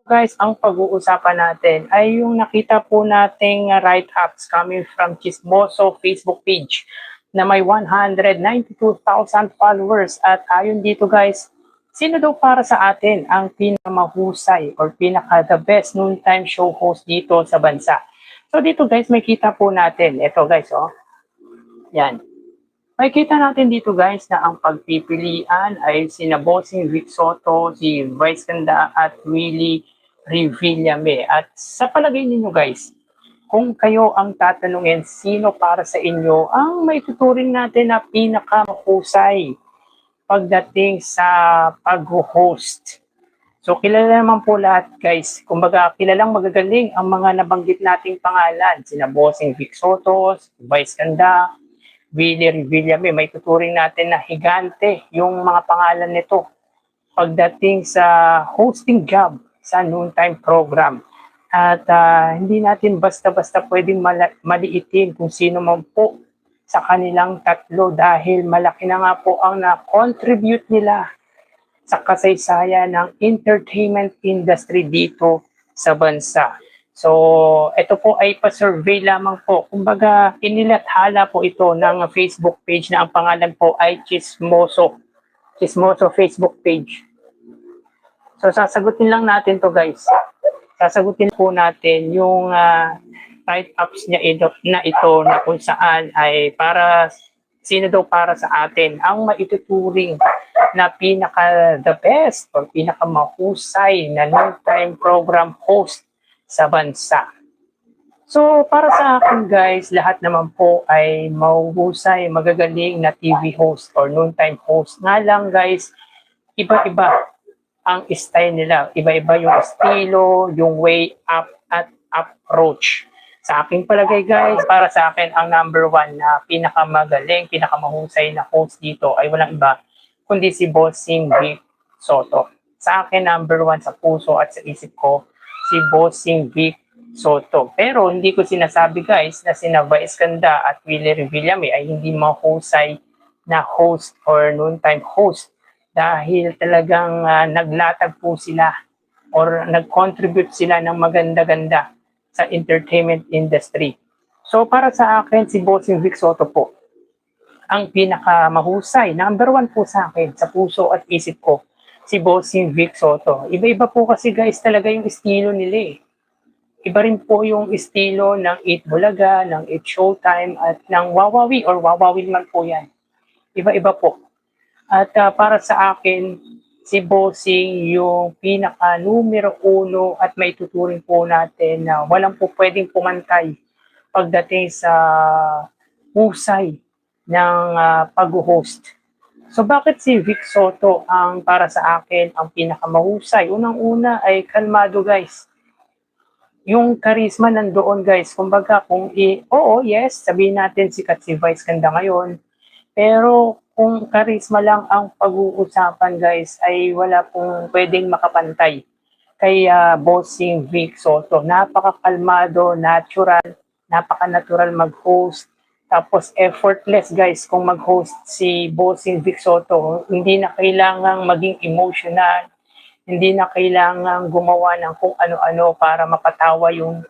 Guys, ang pag-uusapan natin ay yung nakita po nating write-ups coming from Chismoso Facebook page na may 192,000 followers. At ayon dito guys, sino daw para sa atin ang pinakamahusay or pinaka-the best noontime show host dito sa bansa? So dito guys, may kita po natin. Ito guys, oh. Yan. Makikita natin dito guys na ang pagpipilian ay sina Bossing Vic Soto, si Vice Ganda at Willie Revillame. At sa palagay ninyo guys, kung kayo ang tatanungin sino para sa inyo ang may tuturing natin na pinakamahusay pagdating sa pag-host. So kilala naman po lahat guys, kumbaga kilalang magagaling ang mga nabanggit nating pangalan, sina Bossing Vic Soto, Vice Ganda, Willie Revillame, may tuturing natin na higante yung mga pangalan nito pagdating sa hosting job sa noontime program. At hindi natin basta-basta pwedeng maliitin kung sino man po sa kanilang tatlo dahil malaki na nga po ang na-contribute nila sa kasaysayan ng entertainment industry dito sa bansa. So, ito po ay pa-survey lamang po. Kumbaga, inilathala po ito ng Facebook page na ang pangalan po ay Chismoso. Chismoso Facebook page. So, sasagutin lang natin to guys. Sasagutin po natin yung write-ups niya na ito na kung saan ay para, sino daw para sa atin ang maituturing na pinaka-the best or pinaka-mahusay na noontime program host sa bansa. So, para sa akin guys, lahat naman po ay mahuhusay, magagaling na TV host or noontime host. Nga lang guys, iba-iba ang style nila. Iba-iba yung estilo, yung way up at approach. Sa aking palagay guys, para sa akin ang number one na pinakamagaling, pinakamahusay na host dito ay walang iba, kundi si Bossing Vic Soto. Sa akin, number one sa puso at sa isip ko, si Bossing Vic Soto. Pero hindi ko sinasabi guys na sina Vice Ganda at Willie Revillame ay hindi mahusay na host or noontime host dahil talagang naglatag po sila or nag-contribute sila ng maganda-ganda sa entertainment industry. So para sa akin, si Bossing Vic Soto po ang pinakamahusay. Number one po sa akin, sa puso at isip ko, si Bossing Vic Soto. Iba-iba po kasi guys talaga yung estilo nila eh. Iba rin po yung estilo ng Eat Bulaga, ng Eat Showtime, at ng Wawawi or Wawawin man po yan. Iba-iba po. At para sa akin, si Bossing yung pinaka numero uno at may tuturing po natin na walang po pwedeng pumantay pagdating sa husay ng pag-host. So bakit si Vic Soto ang para sa akin ang pinakamahusay? Unang-una ay kalmado guys. Yung charisma nandoon guys. Kumbaga kung oo, yes, sabihin natin sikat si Vice Ganda ngayon. Pero kung charisma lang ang pag-uusapan guys ay wala pong pwedeng makapantay kay Bossing Vic Soto. Napakakalmado, natural, napaka-natural mag-host. Tapos effortless guys kung mag-host si Bossing Vic Soto. Hindi na kailangang maging emotional, hindi na kailangang gumawa ng kung ano-ano para mapatawa yung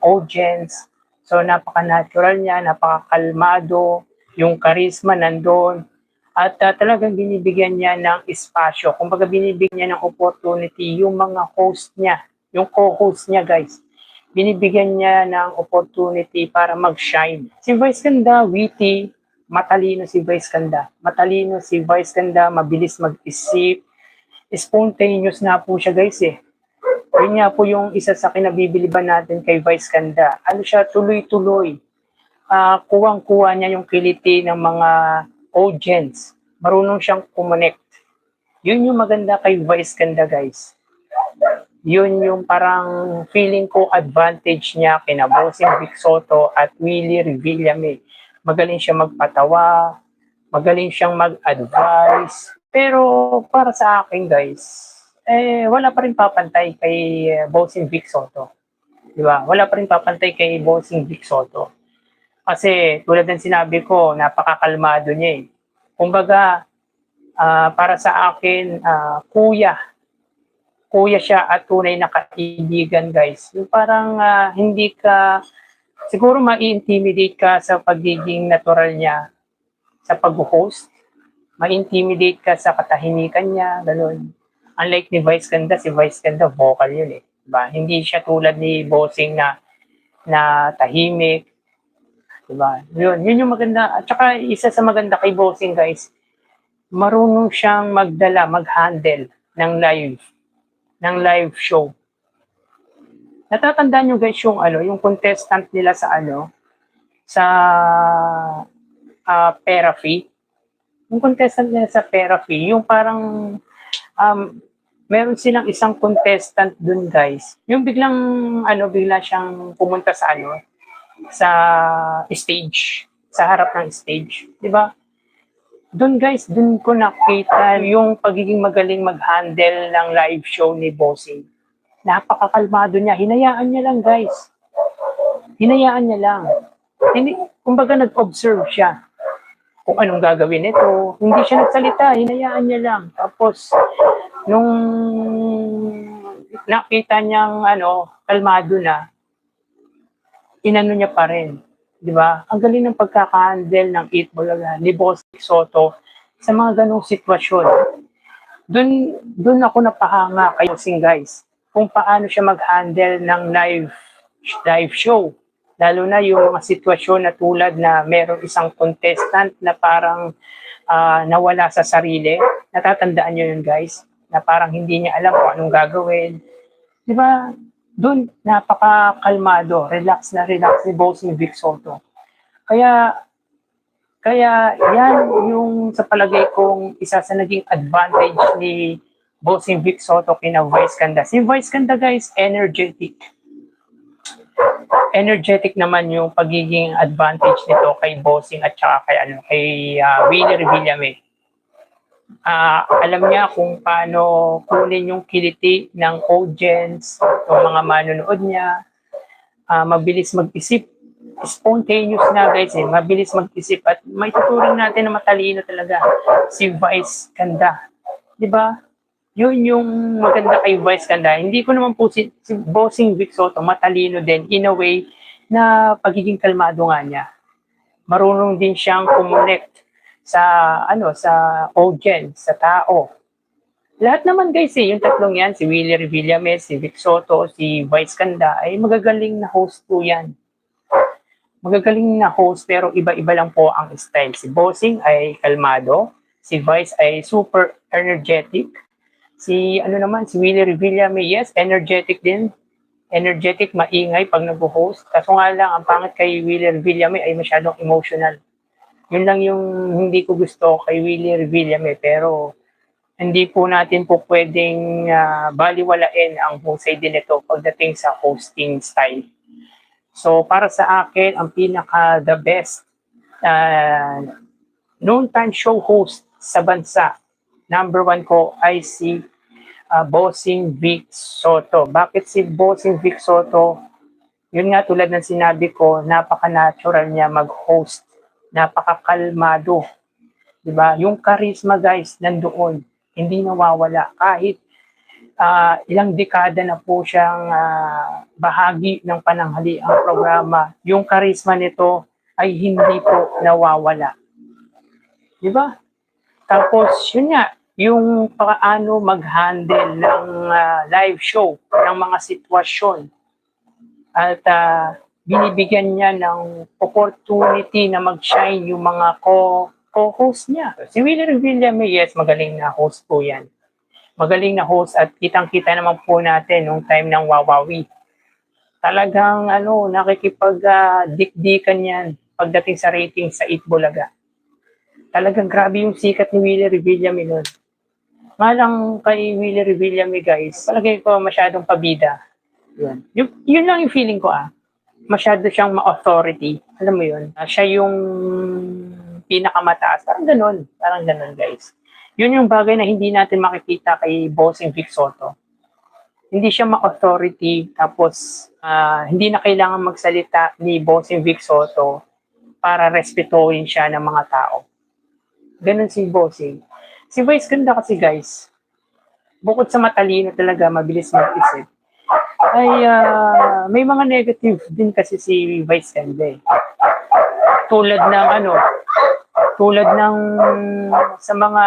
audience. So napaka-natural niya, napaka-kalmado, yung charisma nandoon. At talagang binibigyan niya ng espasyo. Kumbaga binibigyan niya ng opportunity yung mga host niya, yung co-host niya guys. Binibigyan niya ng opportunity para mag-shine. Si Vice Ganda, witty, matalino si Vice Ganda. Matalino si Vice Ganda, mabilis mag-isip. Spontaneous na po siya guys eh. Yun nga po yung isa sa kinabibiliban natin kay Vice Ganda. Ano siya, tuloy-tuloy. Kuwang-kuwa niya yung kiliti ng mga audience. Marunong siyang kumonect. Yun yung maganda kay Vice Ganda guys. Yun yung parang feeling ko advantage niya kina Bossing Vic Soto at Willie Revillame. Magaling siya magpatawa, magaling siyang mag-advise. Pero para sa akin guys, wala pa rin papantay kay Bossing Vic Soto. Di ba? Wala pa rin papantay kay Bossing Vic Soto. Kasi tulad ng sinabi ko, napakakalmado niya eh. Kumbaga, para sa akin, kuya kuya siya at tunay na kaibigan, guys. Yung parang hindi ka, siguro ma-intimidate ka sa pagiging natural niya sa pag-host. Ma-intimidate ka sa katahimikan niya, ganun. Unlike ni Vice Ganda, si Vice Ganda vocal yun eh. Diba? Hindi siya tulad ni Bossing na tahimik. Diba? Yun yung maganda. At saka isa sa maganda kay Bossing, guys, marunong siyang magdala, mag-handle ng live show. Natatandaan nyo guys yung contestant nila sa Pera-Fee. Yung contestant nila sa Pera-Fee, yung parang meron silang isang contestant dun guys. Yung bigla siyang pumunta sa stage, sa harap ng stage, 'di ba? Doon guys, doon ko nakita yung pagiging magaling mag-handle ng live show ni Bossing. Napakakalmado niya. Hinayaan niya lang guys. Hinayaan niya lang. Hindi, kumbaga nag-observe siya kung anong gagawin nito. Hindi siya nagsalita, hinayaan niya lang. Tapos, nung nakita niyang kalmado na, inano niya pa rin. Di ba? Ang galing ng pagkaka-handle ng Eat Bulaga ni Boss Soto sa mga ganong sitwasyon. Doon ako napahanga kay Bossing guys. Kung paano siya mag-handle ng live show. Lalo na yung mga sitwasyon na tulad na merong isang contestant na parang nawala sa sarili. Natatandaan niyo yun guys? Na parang hindi niya alam kung anong gagawin. Di ba? Doon, napaka-kalmado, relax na relax ni Bossing Vic Soto. Kaya yan yung sa palagay kong isa sa naging advantage ni Bossing Vic Soto kina Vice Ganda. Si Vice Ganda guys, energetic. Energetic naman yung pagiging advantage nito kay Bossing at saka kay Willie Revillame. Alam niya kung paano kunin yung kiliti ng audience, yung mga manonood niya, mabilis mag-isip, spontaneous na guys mabilis mag-isip at may tuturing natin na matalino talaga si Vice Ganda. 'Di ba? Yun yung maganda kay Vice Ganda. Hindi ko naman po si Bossing Vic Soto matalino din in a way na pagiging kalmado nga niya. Marunong din siyang connect sa audience, sa tao. Lahat naman guys yung tatlong yan, si Willie Revillame, si Vic Soto, si Vice Ganda, ay magagaling na host po yan. Magagaling na host pero iba-iba lang po ang style. Si Bossing ay kalmado, si Vice ay super energetic. Si Willie Revillame, yes, energetic din. Energetic, maingay pag nag-host. Kaso nga lang, ang pangit kay Willie Revillame ay masyadong emotional. Yun lang yung hindi ko gusto kay Willie Revillame, pero hindi po natin po pwedeng baliwalain ang husay din ito pagdating sa hosting style. So para sa akin, ang pinaka-the best noontime show host sa bansa, number 1 ko ay si Bossing Vic Soto. Bakit si Bossing Vic Soto? Yun nga, tulad ng sinabi ko, napaka-natural niya mag-host. Napakakalmado. Diba? Yung charisma guys, nandoon. Hindi nawawala. Kahit ilang dekada na po siyang bahagi ng pananghaliang programa, yung charisma nito ay hindi po nawawala. Diba? Tapos, yun nga, yung paano mag-handle ng live show, ng mga sitwasyon. At binibigyan niya ng opportunity na mag-shine yung mga co-host niya. Si Willie Revillame, yes, magaling na host po yan. Magaling na host at kitang-kita naman po natin nung time ng Wawawi. Talagang nakikipag-dikdikan yan pagdating sa rating sa Eat Bulaga. Talagang grabe yung sikat ni Willie Revillame nun. Nga lang kay Willie Revillame guys, palagay ko masyadong pabida. Yun lang yung feeling ko Masyado siyang ma-authority. Alam mo yun? Siya yung pinakamataas. Parang ganun guys. Yun yung bagay na hindi natin makikita kay Bossing Vic Soto. Hindi siya ma-authority tapos hindi na kailangan magsalita ni Bossing Vic Soto para respetuhin siya ng mga tao. Ganun si Bossing. Si Vice Ganda kasi guys, bukod sa matalino talaga, mabilis mag-isip, ay may mga negative din kasi si Vice Ganda eh. Tulad ng tulad ng sa mga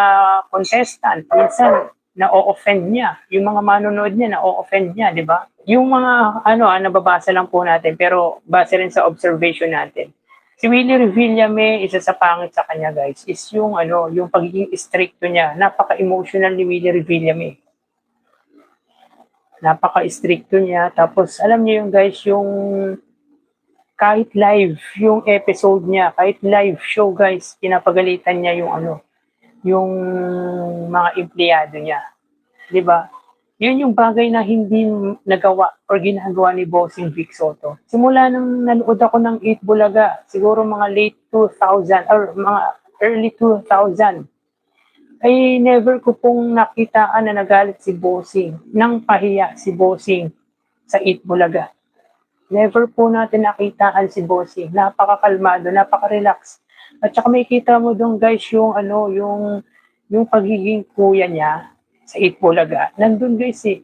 contestant, minsan na-o-offend niya. Yung mga manonood niya, na-o-offend niya, di ba? Yung mga, nababasa lang po natin, pero base rin sa observation natin. Si Willie Revillame, isa sa pangit sa kanya, guys, is yung, yung pagiging stricto niya. Napaka-emotional ni Willie Revillame. Napaka-stricto niya. Tapos, alam niyo yung, guys, yung kahit live yung episode niya, kahit live show, guys, pinapagalitan niya yung yung mga empleyado niya. 'Di ba? Yun yung bagay na hindi nagawa or ginagawa ni Bossing Vic Soto. Simula nang nanood ako ng 8 Bulaga, siguro mga late 2000 or mga early 2000, ay never ko pong nakitaan na nagalit si Bossing, nang pahiya si Bossing sa 8 Bulaga. Never po natin nakitaan si Bossing. Napakakalmado, napaka-relax. At saka may kita mo doon, guys, yung yung pagiging kuya niya sa 8 Bulaga. Nandun, guys, eh.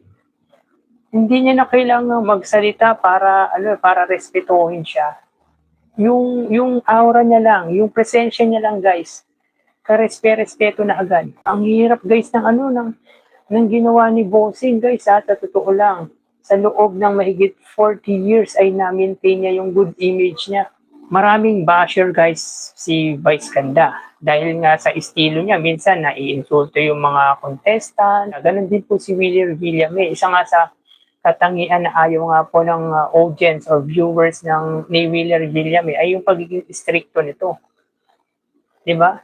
Hindi niya na kailangang magsalita para para respetuhin siya. Yung aura niya lang, yung presensya niya lang, guys. Karespeto na agad. Ang hirap, guys, ng ginawa ni Bossing, guys, sa totoo lang. Sa loob ng mahigit 40 years ay na-maintain niya yung good image niya. Maraming basher, guys, si Vice Ganda. Dahil nga sa estilo niya, minsan naiinsulto yung mga contestant. Ganon din po si Willie Revillame. Isa nga sa katangian na ayaw nga po ng audience or viewers ni Willie Revillame ay yung pagiging stricto nito. Diba?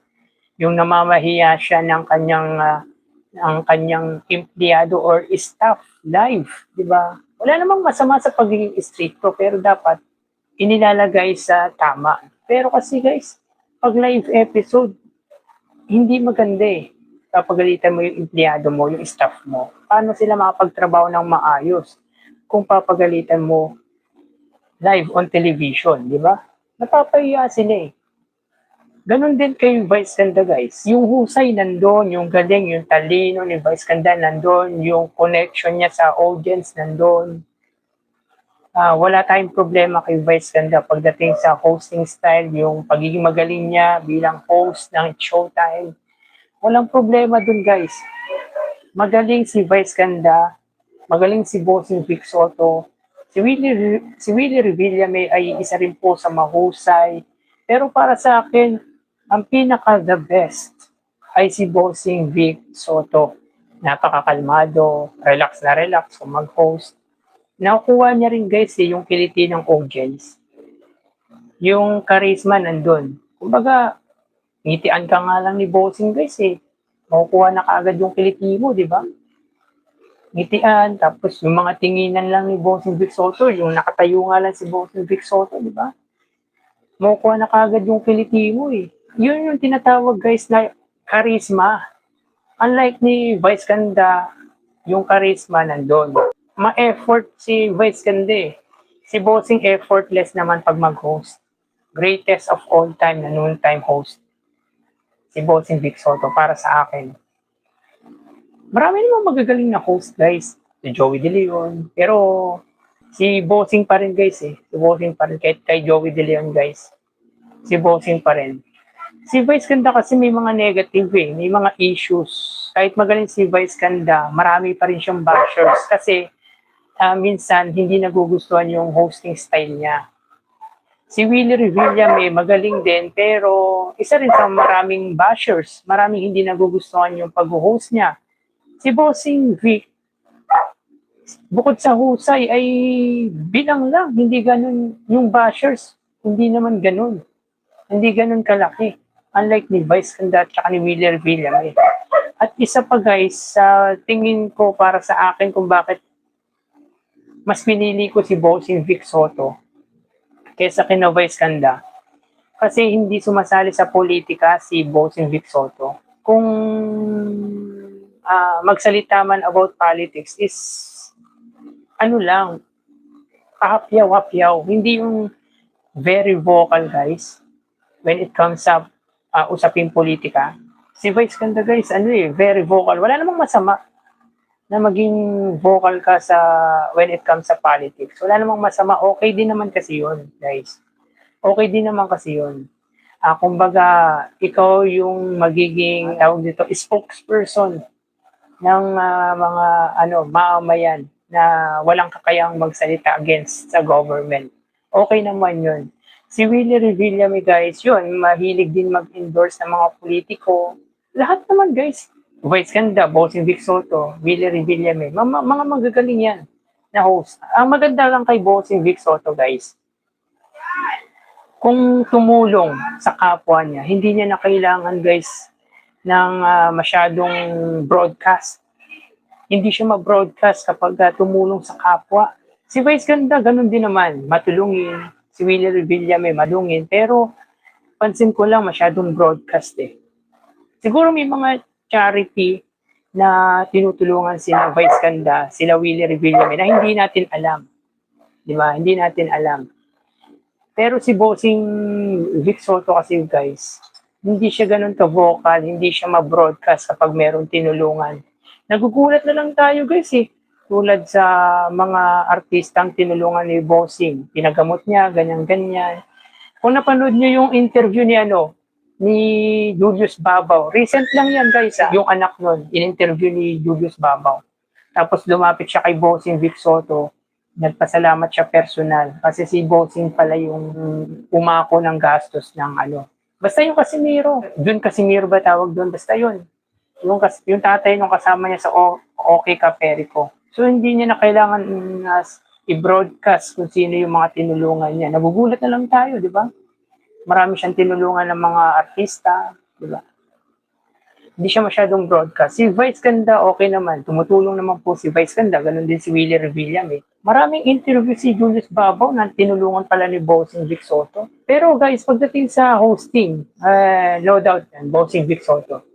Yung namamahiya siya ng kanyang empleyado or staff live, di ba? Wala namang masama sa pagiging stricto, pero dapat inilalagay sa tama. Pero kasi, guys, pag live episode, hindi maganda eh. Papagalitan mo yung empleyado mo, yung staff mo. Paano sila makapagtrabaho ng maayos kung papagalitan mo live on television, di ba? Napapahiya sila eh. Ganon din kay Vice Ganda, guys. Yung husay nandun, yung galing, yung talino ni Vice Ganda nandun, yung connection niya sa audience nandun. Wala tayong problema kay Vice Ganda pagdating sa hosting style, yung pagiging magaling niya bilang host ng Showtime. Walang problema dun, guys. Magaling si Vice Ganda, magaling si Bossing Vic Soto. Si Willie Revillame ay isa rin po sa mahusay. Pero para sa akin, ang pinaka-the best ay si Bossing Vic Soto. Napakakalmado, relax na relax kung mag-host. Nakukuha niya rin, guys, yung kiliti ng audience. Yung charisma nandun. Kumbaga, ngitian ka nga lang ni Bossing, guys, eh. Makukuha na kaagad yung kiliti mo, di ba? Ngitian, tapos yung mga tinginan lang ni Bossing Vic Soto, yung nakatayo nga lang si Bossing Vic Soto, di ba? Makukuha na kaagad yung kiliti mo, eh. Yun yung tinatawag, guys, na charisma. Unlike ni Vice Ganda, yung charisma nandun. Ma-effort si Vice Ganda eh. Si Bossing effortless naman pag mag-host. Greatest of all time na noontime host. Si Bossing Vic Soto para sa akin. Marami namang magagaling na host, guys. Si Joey De Leon. Pero si Bossing pa rin, guys eh. Si Bossing pa rin. Kahit kay Joey De Leon, guys. Si Bossing pa rin. Si Vice Ganda kasi may mga negative eh, may mga issues. Kahit magaling si Vice Ganda, marami pa rin siyang bashers kasi minsan hindi nagugustuhan yung hosting style niya. Si Willie Revillame magaling din pero isa rin sa maraming bashers, maraming hindi nagugustuhan yung pag-host niya. Si Bossing Vic, bukod sa husay ay bilang lang, hindi ganun yung bashers, hindi naman ganun. Hindi ganun kalaki. Unlike ni Vice Ganda at ni Willie Revillame. At isa pa, guys, sa tingin ko para sa akin kung bakit mas pinili ko si Bossing Vic Soto kaysa kina Vice Ganda. Kasi hindi sumasali sa politika si Bossing Vic Soto. Kung magsalita man about politics is lang, kahapyaw-hapyaw. Hindi yung very vocal, guys, when it comes sa usaping politika. Si Vice Ganda, guys, very vocal. Wala namang masama. na maging vocal ka sa when it comes sa politics. Wala namang masama, okay din naman kasi yun, guys. Okay din naman kasi yun. Kumbaga, ikaw yung magiging tawag dito, spokesperson ng mga mamamayan na walang kakayang magsalita against sa government. Okay naman yun. Si Willie Revillame, guys, yun, mahilig din mag-endorse ng mga politiko. Lahat naman, guys. Vice Ganda, Bossing Vic Soto, Willie Revillame, mga magagaling yan na host. Ang maganda lang kay Bossing Vic Soto, guys, kung tumulong sa kapwa niya, hindi niya na kailangan, guys, ng masyadong broadcast. Hindi siya mag-broadcast kapag tumulong sa kapwa. Si Vice Ganda, ganun din naman, matulungin. Si Willie Revillame, madungin. Pero, pansin ko lang, masyadong broadcast eh. Siguro may mga charity na tinutulungan sila Vice Ganda, sila Willie Revillame, na hindi natin alam. Di ba? Hindi natin alam. Pero si Bossing Vic Soto kasi, guys, hindi siya ganun ka-vocal, hindi siya ma-broadcast kapag meron tinulungan. Nagugulat na lang tayo, guys, eh. Tulad sa mga artistang tinulungan ni Bossing. Pinagamot niya, ganyan-ganyan. Kung napanood niyo yung interview ni Julius Babaw. Recent lang yan, guys, yung anak nun, in-interview ni Julius Babaw. Tapos lumapit siya kay Bossing Vic Soto. Nagpasalamat siya personal kasi si Bossing pala yung umako ng gastos ng Basta yung Casimiro. Doon Casimiro ba tawag doon? Basta yun. Yung tatay nung kasama niya sa OK Kaperico. So hindi niya na kailangan i-broadcast kung sino yung mga tinulungan niya. Nagugulat na lang tayo, di ba? Marami siyang tinulungan ng mga artista, di ba? Hindi siya masyadong broadcast. Si Vice Ganda, okay naman. Tumutulong naman po si Vice Ganda. Ganon din si Willie Revillame. Maraming interview si Julius Babaw na tinulungan pala ni Bossing Vic Soto. Pero guys, pagdating sa hosting, no doubt yan, Bossing Vic Soto.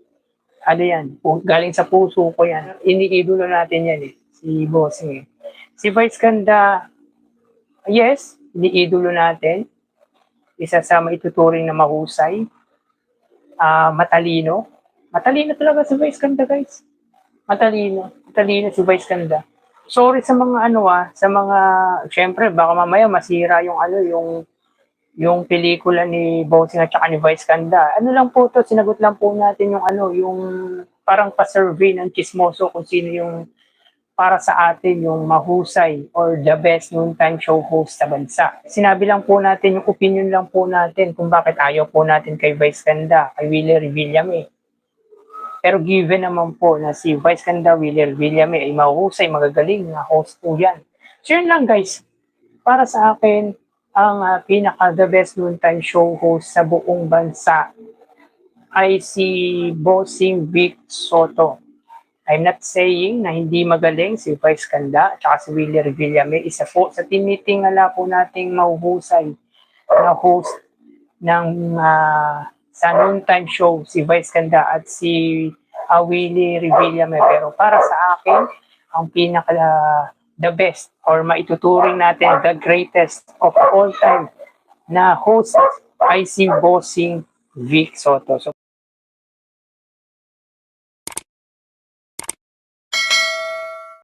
Yan? Galing sa puso ko yan. Iniidolo natin yan eh. Si Bossing eh. Si Vice Ganda, yes, iniidolo natin. Isa sa maituturing na mahusay. Matalino. Matalino talaga si Vice Ganda, guys. Matalino si Vice Ganda. Sorry sa mga syempre baka mamaya masira yung pelikula ni Bossing at saka ni Vice Ganda. Lang po to, sinagot lang po natin yung parang pa-survey ng chismoso kung sino yung para sa atin yung mahusay or the best noontime show host sa bansa. Sinabi lang po natin, yung opinion lang po natin kung bakit ayaw po natin kay Vice Ganda, kay Willie Revillame. Pero given naman po na si Vice Ganda, Willie Revillame ay mahusay, magagaling na host po yan. So yun lang, guys. Para sa akin, ang pinaka-the best noontime show host sa buong bansa ay si Bossing Vic Soto. I'm not saying na hindi magaling si Vice Ganda at si Willie Revillame. Isa po sa tinitingala po nating mahuhusay na host ng sa noontime show, si Vice Ganda at si Willie Revillame. Pero para sa akin, ang pinaka the best or maituturing natin the greatest of all time na host ay si Bossing Vic Soto. So,